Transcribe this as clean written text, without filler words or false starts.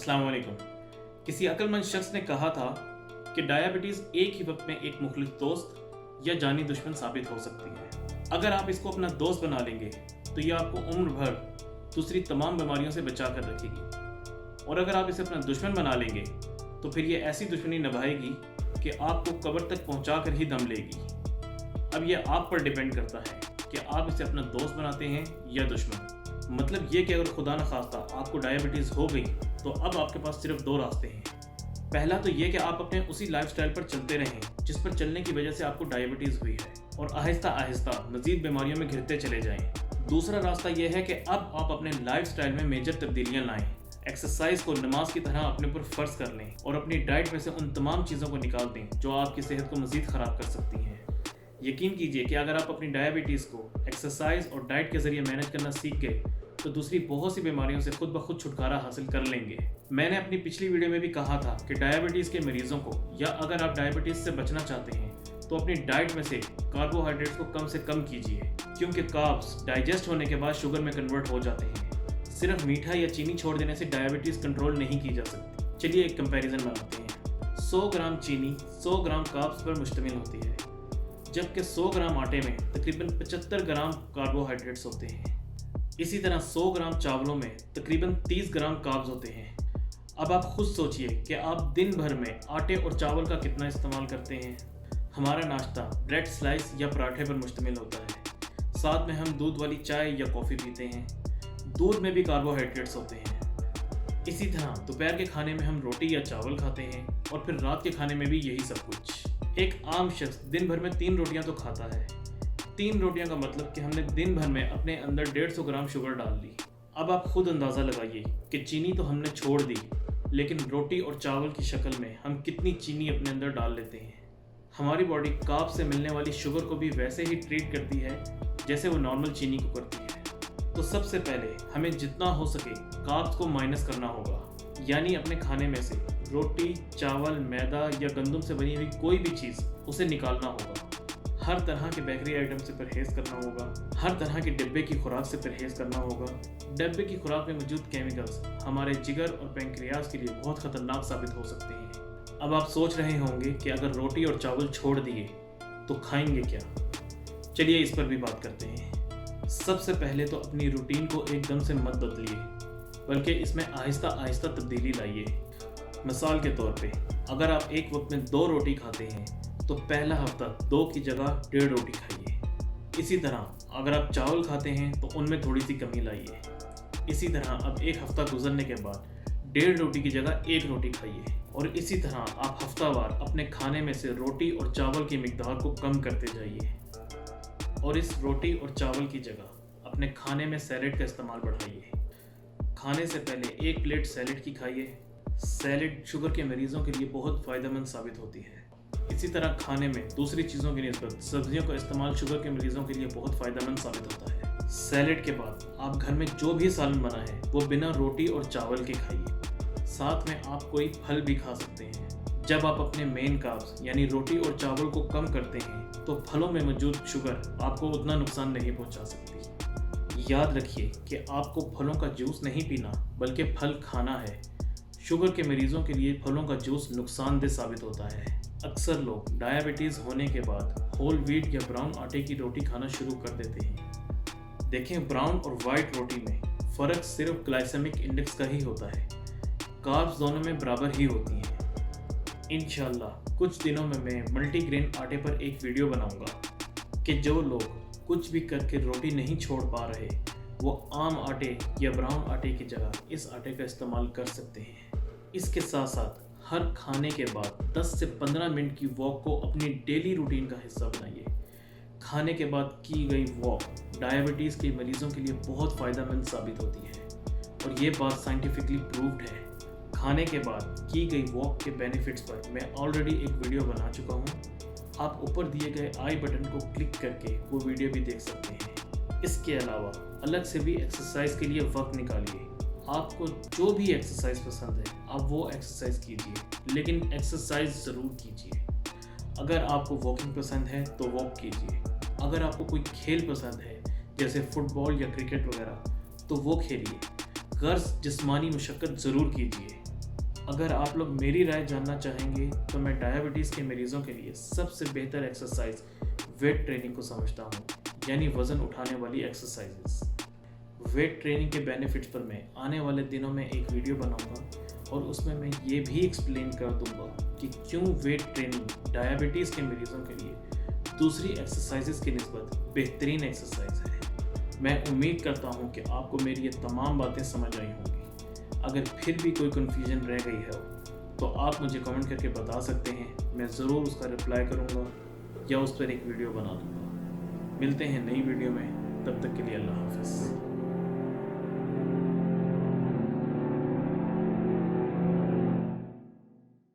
अस्सलाम वालेकुम। किसी अक्लमंद शख्स ने कहा था कि डायबिटीज़ एक ही वक्त में एक मुखलिस दोस्त या जानी दुश्मन साबित हो सकती है। अगर आप इसको अपना दोस्त बना लेंगे तो ये आपको उम्र भर दूसरी तमाम बीमारियों से बचा कर रखेगी, और अगर आप इसे अपना दुश्मन बना लेंगे तो फिर ये ऐसी दुश्मनी निभाएगी कि आपको कब्र तक पहुंचा कर ही दम लेगी। अब यह आप पर डिपेंड करता है कि आप इसे अपना दोस्त बनाते हैं या दुश्मन। मतलब ये कि अगर खुदा न खास्ता आपको डायबिटीज़ हो गई तो अब आपके पास सिर्फ दो रास्ते हैं। पहला तो ये कि आप अपने उसी लाइफस्टाइल पर चलते रहें जिस पर चलने की वजह से आपको डायबिटीज़ हुई है, और आहिस्ता आहिस्ता मज़ीद बीमारियों में घिरते चले जाएं। दूसरा रास्ता यह है कि अब आप अपने लाइफस्टाइल में मेजर तब्दीलियाँ लाएं। एक्सरसाइज को नमाज की तरह अपने पर फ़र्ज कर लें और अपनी डाइट में से उन तमाम चीज़ों को निकाल दें जो आपकी सेहत को मज़ीद ख़राब कर सकती हैं। यकीन कीजिए कि अगर आप अपनी डायबिटीज़ को एक्सरसाइज और डाइट के ज़रिए मैनेज करना सीख गए तो दूसरी बहुत सी बीमारियों से खुद ब खुद छुटकारा हासिल कर लेंगे। मैंने अपनी पिछली वीडियो में भी कहा था कि डायबिटीज़ के मरीजों को, या अगर आप डायबिटीज़ से बचना चाहते हैं तो अपनी डाइट में से कार्बोहाइड्रेट्स को कम किजिए, क्योंकि कार्ब्स डाइजेस्ट होने के बाद शुगर में कन्वर्ट हो जाते हैं। सिर्फ मीठा या चीनी छोड़ देने से डायबिटीज़ कंट्रोल नहीं की जा सकती। चलिए एक कंपैरिजन बनाते हैं। 100 ग्राम चीनी 100 ग्राम कार्ब्स पर मुश्तमिल होती है, जबकि 100 ग्राम आटे में तकरीबन 75 ग्राम कार्बोहाइड्रेट्स होते हैं। इसी तरह 100 ग्राम चावलों में तकरीबन 30 ग्राम कार्ब्स होते हैं। अब आप खुद सोचिए कि आप दिन भर में आटे और चावल का कितना इस्तेमाल करते हैं। हमारा नाश्ता ब्रेड स्लाइस या पराठे पर मुश्तमिल होता है। साथ में हम दूध वाली चाय या कॉफ़ी पीते हैं। दूध में भी कार्बोहाइड्रेट्स होते हैं। इसी तरह दोपहर के खाने में हम रोटी या चावल खाते हैं, और फिर रात के खाने में भी यही सब कुछ। एक आम शख्स दिन भर में 3 रोटियां तो खाता है। 3 रोटियां का मतलब कि हमने दिन भर में अपने अंदर 150 ग्राम शुगर डाल दी। अब आप खुद अंदाज़ा लगाइए कि चीनी तो हमने छोड़ दी, लेकिन रोटी और चावल की शक्ल में हम कितनी चीनी अपने अंदर डाल लेते हैं। हमारी बॉडी कार्ब से मिलने वाली शुगर को भी वैसे ही ट्रीट करती है जैसे वो नॉर्मल चीनी को करती है। तो सबसे पहले हमें जितना हो सके कार्ब्स को माइनस करना होगा, यानी अपने खाने में से रोटी, चावल, मैदा या गंदम से बनी हुई कोई भी चीज़ उसे निकालना होगा। हर तरह के बेकरी आइटम से परहेज़ करना होगा। हर तरह के डिब्बे की खुराक से परहेज़ करना होगा। डिब्बे की खुराक में मौजूद केमिकल्स हमारे जिगर और पैंक्रियाज के लिए बहुत ख़तरनाक साबित हो सकते हैं। अब आप सोच रहे होंगे कि अगर रोटी और चावल छोड़ दिए तो खाएंगे क्या? चलिए इस पर भी बात करते हैं। सबसे पहले तो अपनी रूटीन को एकदम से मत बदलिए, बल्कि इसमें आहिस्ता आहिस्ता तब्दीली लाइए। मिसाल के तौर पे अगर आप एक वक्त में 2 रोटी खाते हैं तो पहला हफ्ता 2 की जगह 1.5 रोटी खाइए। इसी तरह अगर आप चावल खाते हैं तो उनमें थोड़ी सी कमी लाइए। इसी तरह अब एक हफ्ता गुजरने के बाद 1.5 रोटी की जगह 1 रोटी खाइए, और इसी तरह आप हफ्तावार अपने खाने में से रोटी और चावल की मिकदार को कम करते जाइए, और इस रोटी और चावल की जगह अपने खाने में सैलेड का इस्तेमाल बढ़ाइए। खाने से पहले 1 प्लेट सैलेड की खाइए। सैलेड शुगर के मरीजों के लिए बहुत फ़ायदेमंद साबित होती है। इसी तरह खाने में दूसरी चीज़ों की निस्बत सब्जियों का इस्तेमाल शुगर के मरीजों के लिए बहुत फ़ायदेमंद साबित होता है। सैलेड के बाद आप घर में जो भी सालन बना है वो बिना रोटी और चावल के खाइए। साथ में आप कोई फल भी खा सकते हैं। जब आप अपने मेन कार्ब्स यानी रोटी और चावल को कम करते हैं तो फलों में मौजूद शुगर आपको उतना नुकसान नहीं पहुंचा सकती। याद रखिए कि आपको फलों का जूस नहीं पीना बल्कि फल खाना है। शुगर के मरीजों के लिए फलों का जूस नुकसानदेह साबित होता है। अक्सर लोग डायबिटीज़ होने के बाद होल व्हीट या ब्राउन आटे की रोटी खाना शुरू कर देते हैं। देखें, ब्राउन और वाइट रोटी में फ़र्क सिर्फ ग्लाइसेमिक इंडेक्स का ही होता है। कार्ब्स दोनों में बराबर ही होती हैं। इंशाल्लाह कुछ दिनों में मैं मल्टीग्रेन आटे पर एक वीडियो बनाऊंगा कि जो लोग कुछ भी करके रोटी नहीं छोड़ पा रहे वो आम आटे या ब्राउन आटे की जगह इस आटे का इस्तेमाल कर सकते हैं। इसके साथ साथ हर खाने के बाद 10 से 15 मिनट की वॉक को अपनी डेली रूटीन का हिस्सा बनाइए। खाने के बाद की गई वॉक डायबिटीज़ के मरीजों के लिए बहुत फ़ायदेमंद साबित होती है, और ये बात साइंटिफिकली प्रूव्ड है। खाने के बाद की गई वॉक के बेनिफिट्स पर मैं ऑलरेडी एक वीडियो बना चुका हूँ। आप ऊपर दिए गए आई बटन को क्लिक करके वो वीडियो भी देख सकते हैं। इसके अलावा अलग से भी एक्सरसाइज के लिए वक्त निकालिए। आपको जो भी एक्सरसाइज पसंद है आप वो एक्सरसाइज कीजिए, लेकिन एक्सरसाइज ज़रूर कीजिए। अगर आपको वॉकिंग पसंद है तो वॉक कीजिए। अगर आपको कोई खेल पसंद है जैसे फुटबॉल या क्रिकेट वगैरह तो वो खेलिए। गर्ज जिस्मानी मशक्क़त ज़रूर कीजिए। अगर आप लोग मेरी राय जानना चाहेंगे तो मैं डायबिटीज़ के मरीज़ों के लिए सबसे बेहतर एक्सरसाइज वेट ट्रेनिंग को समझता हूँ, यानी वज़न उठाने वाली एक्सरसाइजेस। वेट ट्रेनिंग के बेनिफिट्स पर मैं आने वाले दिनों में एक वीडियो बनाऊंगा और उसमें मैं ये भी एक्सप्लेन कर दूंगा कि क्यों वेट ट्रेनिंग डायबिटीज़ के मरीज़ों के लिए दूसरी एक्सरसाइजेस की निस्बत बेहतरीन एक्सरसाइज है। मैं उम्मीद करता हूँ कि आपको मेरी ये तमाम बातें समझ आई होंगी। अगर फिर भी कोई कन्फ्यूजन रह गई है तो आप मुझे कमेंट करके बता सकते हैं, मैं ज़रूर उसका रिप्लाई करूँगा या उस पर एक वीडियो बना दूँगा। मिलते हैं नई वीडियो में, तब तक के लिए अल्लाह हाफ़िज़।